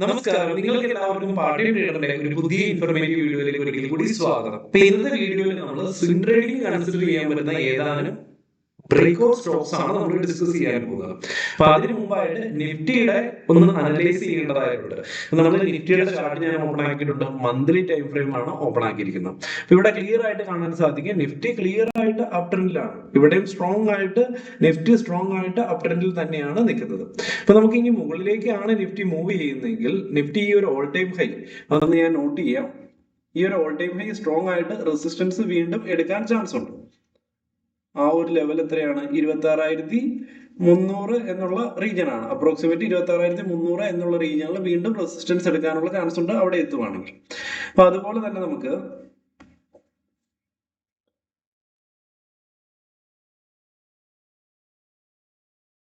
നമസ്കാരം, നിങ്ങൾക്ക് എല്ലാവർക്കും പാർട്ടി ട്രേഡറിന്റെ ഒരു പുതിയ ഇൻഫോർമേറ്റീവ് വീഡിയോയിലേക്ക് ഒരിക്കൽ കൂടി സ്വാഗതം. ഇപ്പൊ ഇന്നത്തെ വീഡിയോയിൽ നമ്മൾ സ്വിംഗ് ട്രേഡിംഗ് കൺസിഡർ ചെയ്യാൻ പറ്റുന്ന ഏതാനും ബ്രേക്ക്ഔട്ട് സ്റ്റോക്സ് ആണ് നമ്മൾ ഡിസ്കസ് ചെയ്യാൻ പോകുന്നത്. അപ്പൊ അതിന് മുമ്പായിട്ട് നിഫ്റ്റിയുടെ ഒന്ന് അനലൈസ് ചെയ്യേണ്ടതായിട്ടുണ്ട്. നമ്മൾ നിഫ്റ്റിയുടെ ചാർട്ട് ഞാൻ ഓപ്പൺ ആക്കിയിട്ടുണ്ട്. മന്ത്ലി ടൈം ഫ്രെയിം ആണ് ഓപ്പൺ ആക്കിയിരിക്കുന്നത്. അപ്പൊ ഇവിടെ ക്ലിയർ ആയിട്ട് കാണാൻ സാധിക്കും, നിഫ്റ്റി ക്ലിയർ ആയിട്ട് അപ് ട്രെൻഡിലാണ്. ഇവിടെയും സ്ട്രോങ് ആയിട്ട് നിഫ്റ്റി സ്ട്രോങ് ആയിട്ട് അപ് ട്രെൻഡിൽ തന്നെയാണ് നിൽക്കുന്നത്. അപ്പൊ നമുക്ക് ഇനി മുകളിലേക്കാണ് നിഫ്റ്റി മൂവ് ചെയ്യുന്നതെങ്കിൽ നിഫ്റ്റി ഈ ഒരു ഓൾ ടൈം ഹൈ അതൊന്ന് ഞാൻ നോട്ട് ചെയ്യാം. ഈ ഒരു ഓൾ ടൈം ഹൈ സ്ട്രോങ് ആയിട്ട് റെസിസ്റ്റൻസ് വീണ്ടും എടുക്കാൻ ചാൻസ് ഉണ്ട്. ആ ഒരു ലെവൽ എത്രയാണ്? 26,300 എന്നുള്ള റീജിയൻ ആണ്. അപ്രോക്സിമേറ്റ് 26,300 എന്നുള്ള റീജിയനിൽ വീണ്ടും റെസിസ്റ്റൻസ് എടുക്കാനുള്ള ചാൻസ് ഉണ്ട് അവിടെ എത്തുവാണെങ്കിൽ. അപ്പൊ അതുപോലെ തന്നെ നമുക്ക്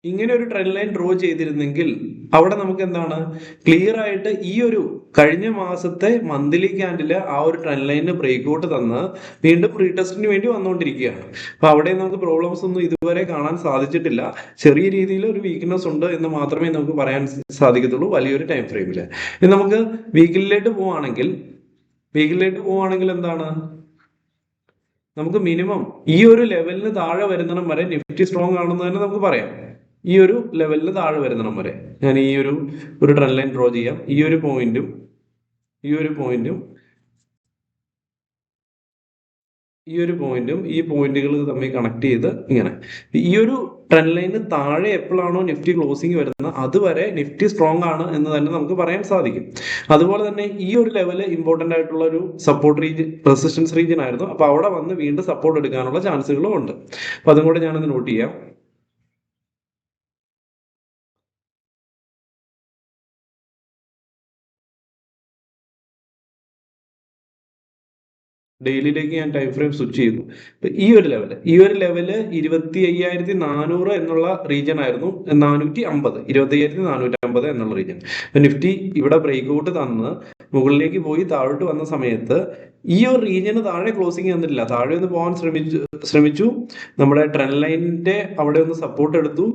ഇങ്ങനെ ഒരു ട്രെൻഡ് ലൈൻ ഡ്രോ ചെയ്തിരുന്നെങ്കിൽ അവിടെ നമുക്ക് എന്താണ് ക്ലിയർ ആയിട്ട് ഈ ഒരു കഴിഞ്ഞ മാസത്തെ മന്ത്ലി ക്യാൻഡില് ആ ഒരു ട്രെൻഡ് ലൈനിന് ബ്രേക്ക്ഔട്ട് തന്ന് വീണ്ടും പ്രീ ടെസ്റ്റിന് വേണ്ടി വന്നുകൊണ്ടിരിക്കുകയാണ്. അപ്പൊ അവിടെ നമുക്ക് പ്രോബ്ലംസ് ഒന്നും ഇതുവരെ കാണാൻ സാധിച്ചിട്ടില്ല. ചെറിയ രീതിയിൽ ഒരു വീക്ക്നെസ് ഉണ്ട് എന്ന് മാത്രമേ നമുക്ക് പറയാൻ സാധിക്കത്തുള്ളൂ വലിയൊരു ടൈം ഫ്രെയിമിൽ. ഇനി നമുക്ക് വീക്കിലേക്ക് പോവുകയാണെങ്കിൽ എന്താണ് നമുക്ക് മിനിമം ഈ ഒരു ലെവലിന് താഴെ വരുന്നിടം വരെ നിഫ്റ്റി സ്ട്രോങ് ആണെന്ന് തന്നെ നമുക്ക് പറയാം. ഈ ഒരു ലെവലിന് താഴെ വരുന്നിടം വരെ ഞാൻ ഈ ഒരു ട്രെൻഡ് ലൈൻ ഡ്രോ ചെയ്യാം. ഈ ഒരു പോയിന്റും ഈ പോയിന്റുകൾ തമ്മിൽ കണക്ട് ചെയ്ത് ഇങ്ങനെ ഈ ഒരു ട്രെൻഡ് ലൈന് താഴെ എപ്പോഴാണോ നിഫ്റ്റി ക്ലോസിംഗ് വരുന്നത് അതുവരെ നിഫ്റ്റി സ്ട്രോങ് ആണ് എന്ന് തന്നെ നമുക്ക് പറയാൻ സാധിക്കും. അതുപോലെ തന്നെ ഈ ഒരു ലെവല് ഇമ്പോർട്ടന്റ് ആയിട്ടുള്ള ഒരു സപ്പോർട്ട് റീജിയൻ, റെസിസ്റ്റൻസ് റീജിയൻ ആയിരുന്നു. അപ്പൊ അവിടെ വന്ന് വീണ്ടും സപ്പോർട്ട് എടുക്കാനുള്ള ചാൻസുകളും ഉണ്ട്. അപ്പൊ അതും കൂടെ ഞാനൊന്ന് നോട്ട് ചെയ്യാം. ഡെയിലിയിലേക്ക് ഞാൻ ടൈം ഫ്രെയിം സ്വിച്ച് ചെയ്തു. ഈ ഒരു ലെവല് 25,400 എന്നുള്ള റീജിയൻ ആയിരുന്നു. 25,450 എന്നുള്ള റീജിയൻ. നിഫ്റ്റി ഇവിടെ ബ്രേക്ക് ഔട്ട് തന്ന് മുകളിലേക്ക് പോയി താഴോട്ട് വന്ന സമയത്ത് ഈ ഒരു റീജിയന് താഴെ ക്ലോസിംഗ് തന്നിട്ടില്ല. താഴെ ഒന്ന് പോകാൻ ശ്രമിച്ചു. നമ്മുടെ ട്രെൻഡ് ലൈനിന്റെ അവിടെ ഒന്ന് സപ്പോർട്ട് എടുത്തു.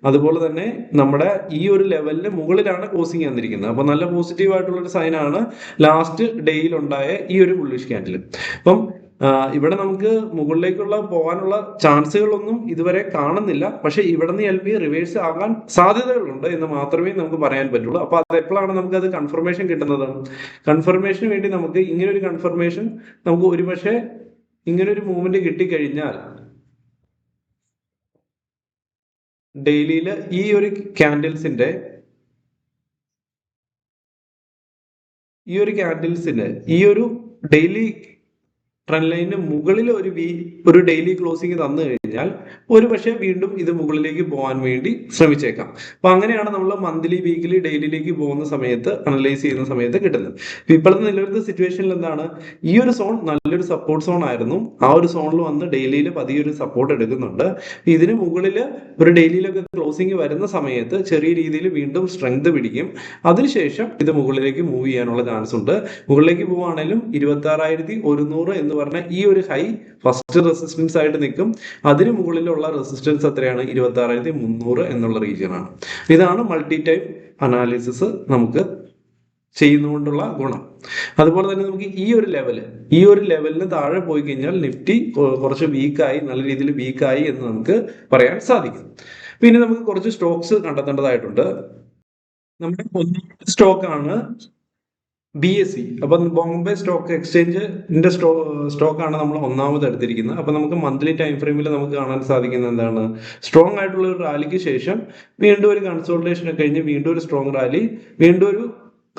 അതുപോലെ തന്നെ നമ്മുടെ ഈ ഒരു ലെവലിന് മുകളിലാണ് ക്ലോസിംഗ് തന്നിരിക്കുന്നത്. അപ്പൊ നല്ല പോസിറ്റീവ് ആയിട്ടുള്ള ഒരു സൈൻ ആണ് ലാസ്റ്റ് ഡേയിൽ ഉണ്ടായ ഈ ഒരു ബുള്ളിഷ് ക്യാൻഡിൽ. അപ്പം ഇവിടെ നമുക്ക് മുകളിലേക്കുള്ള പോകാനുള്ള ചാൻസുകളൊന്നും ഇതുവരെ കാണുന്നില്ല. പക്ഷെ ഇവിടെ നിന്ന് എൽ ബി റിവേഴ്സ് ആകാൻ സാധ്യതകളുണ്ട് എന്ന് മാത്രമേ നമുക്ക് പറയാൻ പറ്റുള്ളൂ. അപ്പൊ അത് എപ്പോഴാണ് നമുക്ക് അത് കൺഫർമേഷൻ കിട്ടുന്നത്? കൺഫർമേഷന് വേണ്ടി നമുക്ക് ഇങ്ങനെ ഒരു കൺഫർമേഷൻ നമുക്ക് ഒരുപക്ഷെ ഇങ്ങനെ ഒരു മൂവ്മെന്റ് കിട്ടിക്കഴിഞ്ഞാൽ ഡെയിലിയില് ഈ ഒരു ക്യാൻഡിൽസിന്റെ ഈ ഒരു ഡെയിലി ട്രെൻഡ് ലൈനിന് മുകളിൽ ഒരു ഡെയിലി ക്ലോസിംഗ് തന്നു കഴിഞ്ഞാൽ ഒരു പക്ഷേ വീണ്ടും ഇത് മുകളിലേക്ക് പോകാൻ വേണ്ടി ശ്രമിച്ചേക്കാം. അപ്പൊ അങ്ങനെയാണ് നമ്മൾ മന്ത്ലി, വീക്കിലി, ഡെയിലിയിലേക്ക് പോകുന്ന സമയത്ത് അനലൈസ് ചെയ്യുന്ന സമയത്ത് കിട്ടുന്നത്. ഇപ്പോഴത്തെ നിലവിലത്തെ സിറ്റുവേഷനിൽ എന്താണ്, ഈ ഒരു സോൺ നല്ലൊരു സപ്പോർട്ട് സോൺ ആയിരുന്നു. ആ ഒരു സോണിൽ വന്ന് ഡെയിലിയിൽ പതിയൊരു സപ്പോർട്ട് എടുക്കുന്നുണ്ട്. ഇതിന് മുകളിൽ ഒരു ഡെയിലിയിലൊക്കെ ക്ലോസിംഗ് വരുന്ന സമയത്ത് ചെറിയ രീതിയിൽ വീണ്ടും സ്ട്രെങ്ത് പിടിക്കും. അതിനുശേഷം ഇത് മുകളിലേക്ക് മൂവ് ചെയ്യാനുള്ള ചാൻസ് ഉണ്ട്. മുകളിലേക്ക് പോവുകയാണെങ്കിലും 26,100 എന്ന് പറഞ്ഞ ഈ ഒരു ഹൈ ഫസ്റ്റ് റെസിസ്റ്റൻസ് ആയിട്ട് നിൽക്കും. അതിന് മുകളിലുള്ള റെസിസ്റ്റൻസ് എത്രയാണ്? 26,300 എന്നുള്ള റീജിയൻ ആണ്. ഇതാണ് മൾട്ടി ടൈം അനാലിസിസ് നമുക്ക് ചെയ്യുന്നതുകൊണ്ടുള്ള ഗുണം. അതുപോലെ തന്നെ നമുക്ക് ഈ ഒരു ലെവലിന് താഴെ പോയി കഴിഞ്ഞാൽ നിഫ്റ്റി കുറച്ച് വീക്കായി, നല്ല രീതിയിൽ വീക്കായി എന്ന് നമുക്ക് പറയാൻ സാധിക്കും. പിന്നെ നമുക്ക് കുറച്ച് സ്റ്റോക്സ് കണ്ടെത്തേണ്ടതായിട്ടുണ്ട്. നമ്മുടെ സ്റ്റോക്കാണ് BSE. അപ്പൊ ബോംബെ സ്റ്റോക്ക് എക്സ്ചേഞ്ചിന്റെ സ്റ്റോക്കാണ് നമ്മൾ ഒന്നാമത് എടുത്തിരിക്കുന്നത്. അപ്പൊ നമുക്ക് മന്ത്ലി ടൈം ഫ്രെയിമിൽ നമുക്ക് കാണാൻ സാധിക്കുന്നത് എന്താണ്, സ്ട്രോങ് ആയിട്ടുള്ള ഒരു റാലിക്ക് ശേഷം വീണ്ടും ഒരു കൺസോൾട്ടേഷൻ കഴിഞ്ഞ് വീണ്ടും ഒരു സ്ട്രോങ് റാലി, വീണ്ടും ഒരു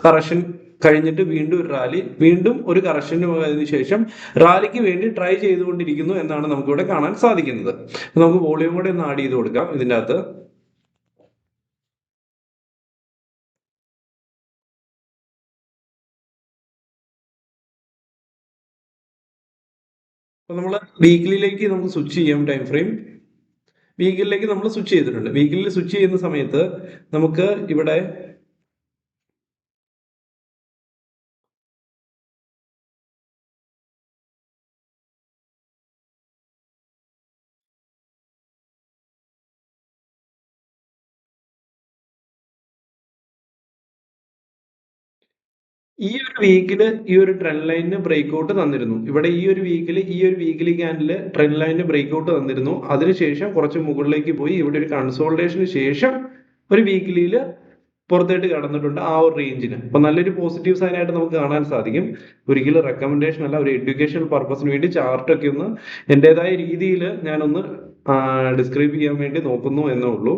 കറക്ഷൻ കഴിഞ്ഞിട്ട് വീണ്ടും ഒരു റാലി, വീണ്ടും ഒരു കറക്ഷന് പോയതിനു ശേഷം റാലിക്ക് വേണ്ടി ട്രൈ ചെയ്തുകൊണ്ടിരിക്കുന്നു എന്നാണ് നമുക്കിവിടെ കാണാൻ സാധിക്കുന്നത്. നമുക്ക് വോളിയം കൂടെ ഒന്ന് ആഡ് ചെയ്ത് കൊടുക്കാം ഇതിൻ്റെ അകത്ത്. അപ്പൊ നമ്മൾ വീക്കിലിലേക്ക് നമുക്ക് സ്വിച്ച് ചെയ്യാം ടൈം ഫ്രെയിം. വീക്കിലേക്ക് നമ്മൾ സ്വിച്ച് ചെയ്തിട്ടുണ്ട്. വീക്കിലിൽ സ്വിച്ച് ചെയ്യുന്ന സമയത്ത് നമുക്ക് ഇവിടെ ഈ ഒരു വീക്കില് ഈ ഒരു ട്രെൻഡ് ലൈനിന് ബ്രേക്ക് ഔട്ട് തന്നിരുന്നു. ഇവിടെ ഈ ഒരു വീക്കിലി ക്യാൻഡില് ട്രെൻഡ് ലൈനിന് ബ്രേക്ക് ഔട്ട് തന്നിരുന്നു. അതിനുശേഷം കുറച്ച് മുകളിലേക്ക് പോയി ഇവിടെ ഒരു കൺസോൾട്ടേഷന് ശേഷം ഒരു വീക്കിലിയിൽ പുറത്തേട്ട് കടന്നിട്ടുണ്ട് ആ ഒരു റേഞ്ചിന്. അപ്പൊ നല്ലൊരു പോസിറ്റീവ് സൈൻ ആയിട്ട് നമുക്ക് കാണാൻ സാധിക്കും. ഒരിക്കലും റെക്കമെൻഡേഷൻ അല്ല, ഒരു എഡ്യൂക്കേഷണൽ പർപ്പസിന് വേണ്ടി ചാർട്ടൊക്കെ ഒന്ന് എൻ്റെതായ രീതിയിൽ ഞാനൊന്ന് ഡിസ്ക്രൈബ് ചെയ്യാൻ വേണ്ടി നോക്കുന്നു എന്നേ ഉള്ളൂ.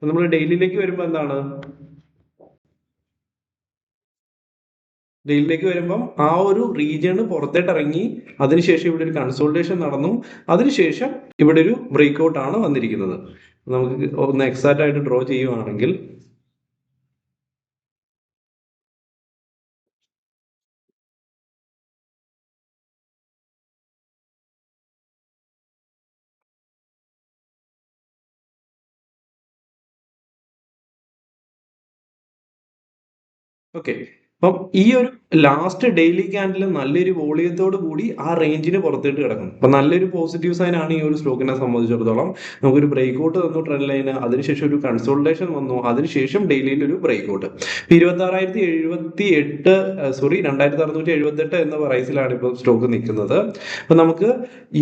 നമ്മൾ ഡെയിലിയിലേക്ക് വരുമ്പോൾ എന്താണ്, ഡെയിലിയിലേക്ക് വരുമ്പം ആ ഒരു റീജിയണ് പുറത്തേട്ട് ഇറങ്ങി, അതിനുശേഷം ഇവിടെ ഒരു കൺസോൾട്ടേഷൻ നടന്നു, അതിനുശേഷം ഇവിടെ ഒരു ബ്രേക്ക് ഔട്ട് ആണ് വന്നിരിക്കുന്നത്. നമുക്ക് ഒന്ന് എക്സാക്റ്റ് ആയിട്ട് ഡ്രോ ചെയ്യുവാണെങ്കിൽ ഓക്കെ, അപ്പം ഈ ഒരു ലാസ്റ്റ് ഡെയിലി ക്യാൻഡിൽ നല്ലൊരു വോളിയത്തോട് കൂടി ആ റേഞ്ചിന് പുറത്തേട്ട് കിടക്കും. അപ്പൊ നല്ലൊരു പോസിറ്റീവ് സൈൻ ആണ് ഈ ഒരു സ്റ്റോക്കിനെ സംബന്ധിച്ചിടത്തോളം. നമുക്കൊരു ബ്രേക്ക് ഔട്ട് തന്നു ട്രെൻഡ് ലൈന്, അതിനുശേഷം ഒരു കൺസോൾട്ടേഷൻ വന്നു, അതിനുശേഷം ഡെയിലിയിൽ ഒരു ബ്രേക്ക് ഔട്ട്. 26,678 എന്ന പ്രൈസിലാണ് ഇപ്പോൾ സ്റ്റോക്ക് നിൽക്കുന്നത്. അപ്പൊ നമുക്ക്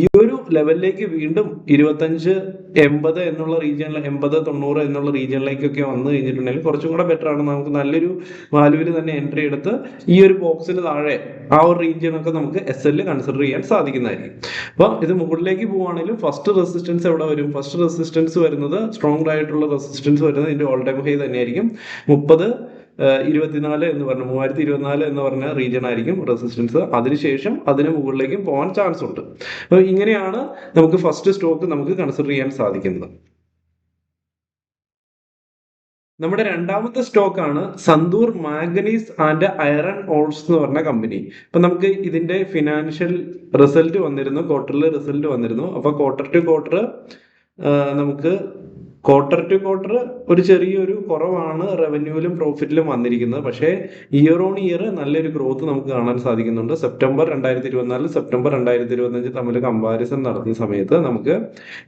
ഈ ഒരു ലെവലിലേക്ക് വീണ്ടും 25-80 എന്നുള്ള റീജിയനിൽ, 80-90 എന്നുള്ള റീജിയനിലേക്കൊക്കെ വന്നു കഴിഞ്ഞിട്ടുണ്ടെങ്കിൽ കുറച്ചും കൂടെ ബെറ്റർ ആണ്. നമുക്ക് നല്ലൊരു വാല്യൂവിൽ തന്നെ എൻട്രി എടുത്ത് ഈ ഒരു ബോക്സിന് താഴെ ആ ഒരു റീജിയനൊക്കെ നമുക്ക് SL കൺസിഡർ ചെയ്യാൻ സാധിക്കുന്നതായിരിക്കും. അപ്പോൾ ഇത് മുകളിലേക്ക് പോവുകയാണെങ്കിലും ഫസ്റ്റ് റെസിസ്റ്റൻസ് എവിടെ വരും? ഫസ്റ്റ് റെസിസ്റ്റൻസ് വരുന്നത്, സ്ട്രോങ് ആയിട്ടുള്ള റെസിസ്റ്റൻസ് വരുന്നത് ഇതിന്റെ ഓൾ ടൈം ഹൈ തന്നെയായിരിക്കും. 24 എന്ന് പറഞ്ഞ 3024 എന്ന് പറഞ്ഞ റീജിയൻ ആയിരിക്കും റെസിസ്റ്റൻസ്. അതിനുശേഷം അതിന് മുകളിലേക്കും പോകാൻ ചാൻസ് ഉണ്ട്. അപ്പോൾ ഇങ്ങനെയാണ് നമുക്ക് ഫസ്റ്റ് സ്റ്റോക്ക് നമുക്ക് കൺസിഡർ ചെയ്യാൻ സാധിക്കുന്നത്. നമ്മുടെ രണ്ടാമത്തെ സ്റ്റോക്ക് ആണ് സന്തൂർ മാംഗനീസ് ആൻഡ് അയറൺ ഓൾസ് എന്ന് പറഞ്ഞ കമ്പനി. അപ്പൊ നമുക്ക് ഇതിന്റെ ഫിനാൻഷ്യൽ റിസൾട്ട് വന്നിരുന്നു, ക്വാർട്ടർലി റിസൾട്ട് വന്നിരുന്നു. അപ്പൊ ക്വാർട്ടർ ടു ക്വാർട്ടർ ഒരു ചെറിയൊരു കുറവാണ് റവന്യൂവിലും പ്രോഫിറ്റിലും വന്നിരിക്കുന്നത്. പക്ഷേ ഇയർ ഓൺ ഇയർ നല്ലൊരു ഗ്രോത്ത് നമുക്ക് കാണാൻ സാധിക്കുന്നുണ്ട്. സെപ്റ്റംബർ 2024 സെപ്റ്റംബർ 2025 തമ്മിൽ കമ്പാരിസൺ നടത്തുന്ന സമയത്ത് നമുക്ക്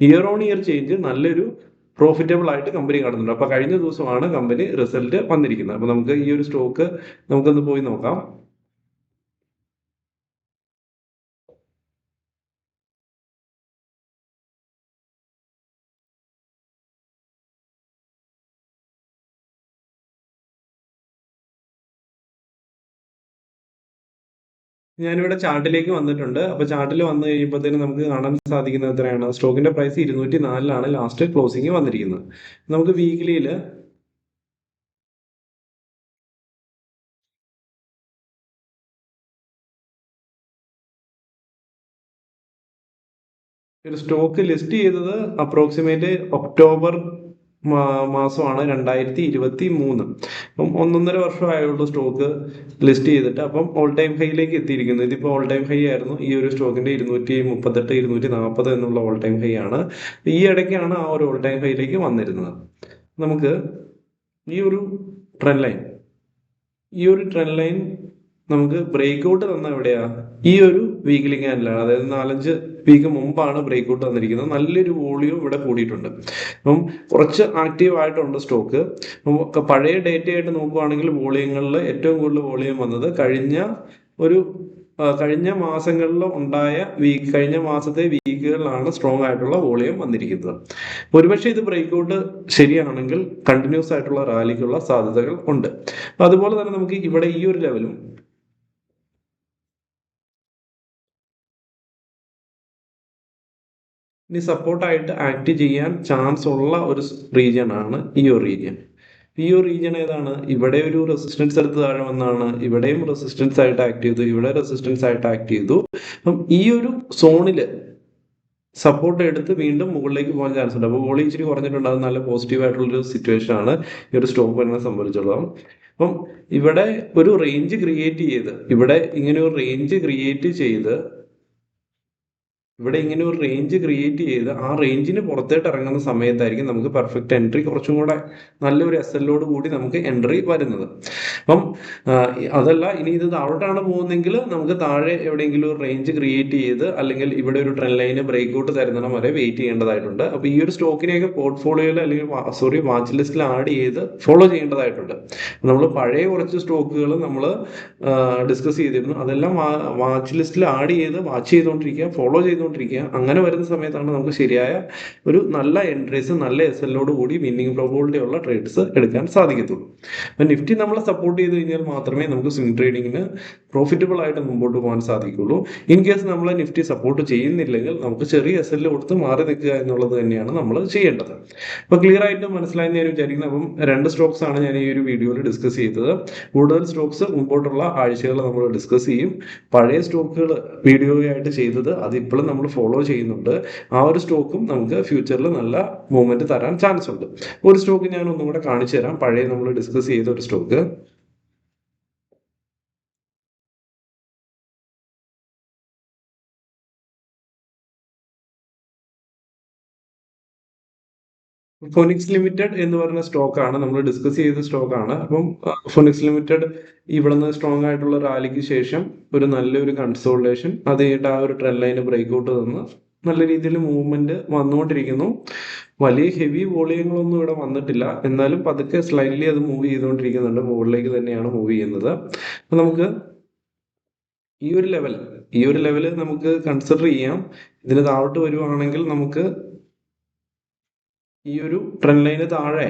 ഇയർ ഓൺ ഇയർ ചേഞ്ച് നല്ലൊരു പ്രോഫിറ്റബിൾ ആയിട്ട് കമ്പനി കാണുന്നുണ്ട്. അപ്പൊ കഴിഞ്ഞ ദിവസമാണ് കമ്പനി റിസൾട്ട് വന്നിരിക്കുന്നത്. അപ്പൊ നമുക്ക് ഈ ഒരു സ്റ്റോക്ക് നമുക്കൊന്ന് പോയി നോക്കാം. ഞാനിവിടെ ചാർട്ടിലേക്ക് വന്നിട്ടുണ്ട്. അപ്പൊ ചാർട്ടിൽ വന്നു കഴിയുമ്പോഴത്തേനും നമുക്ക് കാണാൻ സാധിക്കുന്നത് എത്രയാണ്? സ്റ്റോക്കിന്റെ പ്രൈസ് 204 ലാസ്റ്റ് ക്ലോസിംഗ് വന്നിരിക്കുന്നത്. നമുക്ക് വീക്കിലിയിൽ ഒരു സ്റ്റോക്ക് ലിസ്റ്റ് ചെയ്തത് അപ്രോക്സിമേറ്റ് ഒക്ടോബർ മാസമാണ് 2023. അപ്പം 1.5 വർഷമായുള്ളൂ സ്റ്റോക്ക് ലിസ്റ്റ് ചെയ്തിട്ട്. അപ്പം ഓൾ ടൈം ഹൈയിലേക്ക് എത്തിയിരിക്കുന്നു. ഇതിപ്പോൾ ഓൾ ടൈം ഹൈ ആയിരുന്നു. ഈ ഒരു സ്റ്റോക്കിന്റെ 238 240 എന്നുള്ള ഓൾ ടൈം ഹൈ ആണ്. ഈ ഇടയ്ക്കാണ് ആ ഒരു ഓൾ ടൈം ഹൈയിലേക്ക് വന്നിരുന്നത്. നമുക്ക് ഈ ഒരു ട്രെൻഡ് ലൈൻ നമുക്ക് ബ്രേക്ക് ഔട്ട് തന്ന എവിടെയാ? ഈ ഒരു വീക്കിലി ക്യാൻഡിലാണ്. അതായത് 4-5 വീക്ക് മുമ്പാണ് ബ്രേക്ക് ഔട്ട് തന്നിരിക്കുന്നത്. നല്ലൊരു വോളിയം ഇവിടെ കൂടിയിട്ടുണ്ട്. അപ്പം കുറച്ച് ആക്റ്റീവ് ആയിട്ടുണ്ട് സ്റ്റോക്ക്. പഴയ ഡേറ്റ ആയിട്ട് നോക്കുകയാണെങ്കിൽ വോളിയങ്ങളിൽ ഏറ്റവും കൂടുതൽ വോളിയം വന്നത് കഴിഞ്ഞ മാസങ്ങളിൽ ഉണ്ടായ കഴിഞ്ഞ മാസത്തെ വീക്കുകളിലാണ് സ്ട്രോങ് ആയിട്ടുള്ള വോളിയം വന്നിരിക്കുന്നത്. ഒരുപക്ഷെ ഇത് ബ്രേക്ക് ഔട്ട് ശരിയാണെങ്കിൽ കണ്ടിന്യൂസ് ആയിട്ടുള്ള റാലിക്കുള്ള സാധ്യതകൾ ഉണ്ട്. അതുപോലെ തന്നെ നമുക്ക് ഇവിടെ ഈ ഒരു ലെവലും ഇനി സപ്പോർട്ടായിട്ട് ആക്ട് ചെയ്യാൻ ചാൻസ് ഉള്ള ഒരു റീജിയൻ ആണ് ഈ ഒരു റീജിയൻ. ഈ ഒരു റീജിയൻ ഏതാണ്? ഇവിടെ ഒരു റെസിസ്റ്റൻസ് എടുത്ത് താഴെ വന്നാണ്, ഇവിടെയും റെസിസ്റ്റൻസ് ആയിട്ട് ആക്ട് ചെയ്തു, ഇവിടെ റെസിസ്റ്റൻസ് ആയിട്ട് ആക്ട് ചെയ്തു. അപ്പം ഈ ഒരു സോണിൽ സപ്പോർട്ട് എടുത്ത് വീണ്ടും മുകളിലേക്ക് പോകാൻ ചാൻസ് ഉണ്ട്. അപ്പോൾ വോളിയം ഇച്ചിരി കുറഞ്ഞിട്ടുണ്ട്. അത് നല്ല പോസിറ്റീവ് ആയിട്ടുള്ളൊരു സിറ്റുവേഷൻ ആണ് ഈ ഒരു സ്റ്റോക്ക് വരുന്നത് സംബന്ധിച്ചിടത്തോളം. അപ്പം ഇവിടെ ഒരു റേഞ്ച് ക്രിയേറ്റ് ചെയ്ത് ആ റേഞ്ചിന് പുറത്തേട്ട് ഇറങ്ങുന്ന സമയത്തായിരിക്കും നമുക്ക് പെർഫെക്റ്റ് എൻട്രി, കുറച്ചും കൂടെ നല്ലൊരു SL കൂടി നമുക്ക് എൻട്രി വരുന്നത്. അപ്പം അതല്ല, ഇനി ഇത് താഴോട്ടാണ് പോകുന്നതെങ്കിൽ നമുക്ക് താഴെ എവിടെയെങ്കിലും ഒരു റേഞ്ച് ക്രിയേറ്റ് ചെയ്ത് അല്ലെങ്കിൽ ഇവിടെ ഒരു ട്രെൻഡ് ലൈന് ബ്രേക്ക് ഔട്ട് തരുന്നിടം വരെ വെയിറ്റ് ചെയ്യേണ്ടതായിട്ടുണ്ട്. അപ്പോൾ ഈ ഒരു സ്റ്റോക്കിനെയൊക്കെ പോർട്ട്ഫോളിയോയിൽ അല്ലെങ്കിൽ വാച്ച് ലിസ്റ്റിൽ ആഡ് ചെയ്ത് ഫോളോ ചെയ്യേണ്ടതായിട്ടുണ്ട്. നമ്മൾ പഴയ കുറച്ച് സ്റ്റോക്കുകൾ നമ്മൾ ഡിസ്കസ് ചെയ്തിരുന്നു. അതെല്ലാം വാച്ച് ലിസ്റ്റിൽ ആഡ് ചെയ്ത് വാച്ച് ചെയ്തുകൊണ്ടിരിക്കുക, ഫോളോ ചെയ്തുകൊണ്ടിരിക്കുക. അങ്ങനെ വരുന്ന സമയത്താണ് നമുക്ക് ശരിയായ ഒരു നല്ല എൻട്രീസ്, നല്ല SL-ഓട് കൂടി വിന്നിംഗ് പ്രോബിലിറ്റി ഉള്ള ട്രേഡ്സ് എടുക്കാൻ സാധിക്കത്തുള്ളൂ. അപ്പം നിഫ്റ്റി നമ്മളെ സപ്പോർട്ട് ചെയ്ത് കഴിഞ്ഞാൽ മാത്രമേ നമുക്ക് സ്വിംഗ് ട്രേഡിങ്ങിന് പ്രോഫിറ്റബിൾ ആയിട്ട് മുമ്പോട്ട് പോകാൻ സാധിക്കുള്ളൂ. ഇൻ കേസ് നമ്മളെ നിഫ്റ്റി സപ്പോർട്ട് ചെയ്യുന്നില്ലെങ്കിൽ നമുക്ക് ചെറിയ SL കൊടുത്ത് മാറി നിൽക്കുക എന്നുള്ളത് തന്നെയാണ് നമ്മൾ ചെയ്യേണ്ടത്. അപ്പോൾ ക്ലിയർ ആയിട്ട് മനസ്സിലായെന്ന് ഞാൻ വിചാരിക്കുന്നത്. അപ്പം 2 സ്റ്റോക്സ് ആണ് ഞാൻ ഈ ഒരു വീഡിയോയിൽ ഡിസ്കസ് ചെയ്തത്. കൂടുതൽ സ്റ്റോക്സ് മുമ്പോട്ടുള്ള ആഴ്ചകൾ നമ്മൾ ഡിസ്കസ് ചെയ്യും. പഴയ സ്റ്റോക്കുകൾ വീഡിയോ ആയിട്ട് ചെയ്തത് അത് ഇപ്പോഴും നമ്മൾ ഫോളോ ചെയ്യുന്നുണ്ട്. ആ ഒരു സ്റ്റോക്കും നമുക്ക് ഫ്യൂച്ചറിൽ നല്ല മൂവ്മെന്റ് തരാൻ ചാൻസ് ഉണ്ട്. ഒരു സ്റ്റോക്ക് ഞാൻ ഒന്നും കൂടെ കാണിച്ചു തരാം. പഴയ നമ്മൾ ഡിസ്കസ് ചെയ്ത ഒരു സ്റ്റോക്ക്. ഫൊനിക്സ് ലിമിറ്റഡ് എന്ന് പറഞ്ഞ സ്റ്റോക്കാണ് നമ്മൾ ഡിസ്കസ് ചെയ്ത സ്റ്റോക്കാണ്. അപ്പം ഫൊനിക്സ് ലിമിറ്റഡ് ഇവിടുന്ന് സ്ട്രോങ് ആയിട്ടുള്ള റാലിക്ക് ശേഷം ഒരു നല്ലൊരു കൺസോൾട്ടേഷൻ, അത് കഴിഞ്ഞിട്ട് ആ ഒരു ട്രെൻഡ് ലൈന് ബ്രേക്ക് ഔട്ട് തന്ന് നല്ല രീതിയിൽ മൂവ്മെന്റ് വന്നുകൊണ്ടിരിക്കുന്നു. വലിയ ഹെവി വോളിയങ്ങളൊന്നും ഇവിടെ വന്നിട്ടില്ല, എന്നാലും പതുക്കെ സ്ലൈറ്റ്ലി അത് മൂവ് ചെയ്തുകൊണ്ടിരിക്കുന്നുണ്ട്. മുകളിലേക്ക് തന്നെയാണ് മൂവ് ചെയ്യുന്നത്. അപ്പം നമുക്ക് ഈ ഒരു ലെവൽ നമുക്ക് കൺസിഡർ ചെയ്യാം. ഇതിന് താഴോട്ട് വരുവാണെങ്കിൽ നമുക്ക് ഈ ഒരു ട്രെൻഡ് ലൈന് താഴെ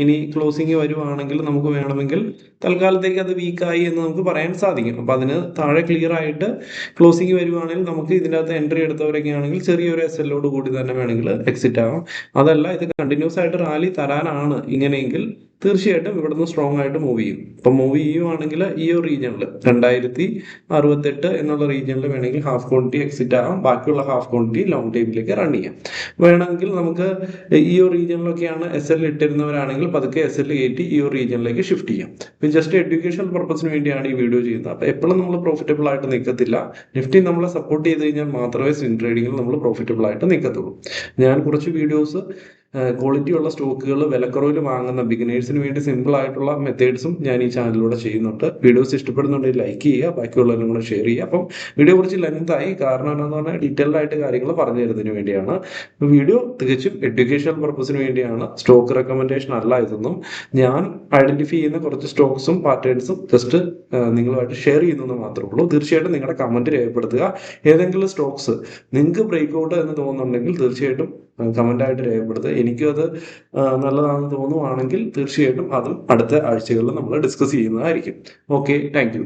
ഇനി ക്ലോസിങ് വരുവാണെങ്കിൽ നമുക്ക് വേണമെങ്കിൽ തൽക്കാലത്തേക്ക് അത് വീക്കായി എന്ന് നമുക്ക് പറയാൻ സാധിക്കും. അപ്പം അതിന് താഴെ ക്ലിയർ ആയിട്ട് ക്ലോസിങ് വരുവാണെങ്കിൽ നമുക്ക് ഇതിനകത്ത് എൻട്രി എടുത്തവരൊക്കെ ആണെങ്കിൽ ചെറിയൊരു SL-ഓട് കൂടി തന്നെ വേണമെങ്കിൽ എക്സിറ്റ് ആവാം. അതല്ല, ഇത് കണ്ടിന്യൂസ് ആയിട്ട് റാലി തരാനാണ് ഇങ്ങനെയെങ്കിൽ തീർച്ചയായിട്ടും ഇവിടുന്ന് സ്ട്രോങ് ആയിട്ട് മൂവ് ചെയ്യും. ഇപ്പം മൂവ് ചെയ്യുവാണെങ്കിൽ ഈ ഒരു റീജിയനിൽ 2068 എന്നുള്ള റീജിയനിൽ വേണമെങ്കിൽ ഹാഫ് ക്വാണ്ടിറ്റി എക്സിറ്റ് ആവാം. ബാക്കിയുള്ള ഹാഫ് ക്വാണ്ടിറ്റി ലോങ് ടൈമിലേക്ക് റൺ ചെയ്യാം. വേണമെങ്കിൽ നമുക്ക് ഈ ഒരു റീജിയനിലൊക്കെയാണ് SL ഇട്ടിരുന്നവരാണെങ്കിൽ പതുക്കെ SL കയറ്റി ഈ ഒരു റീജിയനിലേക്ക് ഷിഫ്റ്റ് ചെയ്യാം. ഇപ്പം ജസ്റ്റ് എഡ്യൂക്കേഷണൽ പർപ്പസിന് വേണ്ടിയാണ് ഈ വീഡിയോ ചെയ്യുന്നത്. അപ്പം എപ്പോഴും നമ്മൾ പ്രോഫിറ്റബിൾ ആയിട്ട് നിൽക്കത്തില്ല. നിഫ്റ്റി നമ്മളെ സപ്പോർട്ട് ചെയ്ത് കഴിഞ്ഞാൽ മാത്രമേ സ്വിംഗ് ട്രേഡിങ്ങിൽ നമ്മൾ പ്രോഫിറ്റബിൾ ആയിട്ട് നിൽക്കത്തുള്ളൂ. ഞാൻ കുറച്ച് വീഡിയോസ് ക്വാളിറ്റി ഉള്ള സ്റ്റോക്കുകൾ വിലക്കുറവിൽ വാങ്ങുന്ന ബിഗിനേഴ്സിന് വേണ്ടി സിമ്പിൾ ആയിട്ടുള്ള മെത്തേഡ്സും ഞാൻ ഈ ചാനലിലൂടെ ചെയ്യുന്നുണ്ട്. വീഡിയോസ് ഇഷ്ടപ്പെടുന്നുണ്ടെങ്കിൽ ലൈക്ക് ചെയ്യുക, ബാക്കിയുള്ളവരും കൂടെ ഷെയർ ചെയ്യുക. അപ്പം വീഡിയോ കുറച്ച് ലെങ്തായി, കാരണം എന്താണെന്ന് പറഞ്ഞാൽ ഡീറ്റെയിൽഡ് ആയിട്ട് കാര്യങ്ങൾ പറഞ്ഞു തരുന്നതിന് വേണ്ടിയാണ്. വീഡിയോ തികച്ചും എഡ്യൂക്കേഷണൽ പർപ്പസിന് വേണ്ടിയാണ്, സ്റ്റോക്ക് റെക്കമെൻഡേഷൻ അല്ല ഇതൊന്നും. ഞാൻ ഐഡന്റിഫൈ ചെയ്യുന്ന കുറച്ച് സ്റ്റോക്സും പാറ്റേൺസും ജസ്റ്റ് നിങ്ങളുമായിട്ട് ഷെയർ ചെയ്യുന്നത് മാത്രമേ ഉള്ളൂ. തീർച്ചയായിട്ടും നിങ്ങളുടെ കമന്റ് രേഖപ്പെടുത്തുക. ഏതെങ്കിലും സ്റ്റോക്സ് നിങ്ങൾക്ക് ബ്രേക്ക് ഔട്ട് എന്ന് തോന്നുന്നുണ്ടെങ്കിൽ തീർച്ചയായിട്ടും കമൻ്റായിട്ട് രേഖപ്പെടുത്തുക. എനിക്കും അത് നല്ലതാണെന്ന് തോന്നുവാണെങ്കിൽ തീർച്ചയായിട്ടും അതും അടുത്ത ആഴ്ചകളിൽ നമ്മൾ ഡിസ്കസ് ചെയ്യുന്നതായിരിക്കും. Okay, thank you.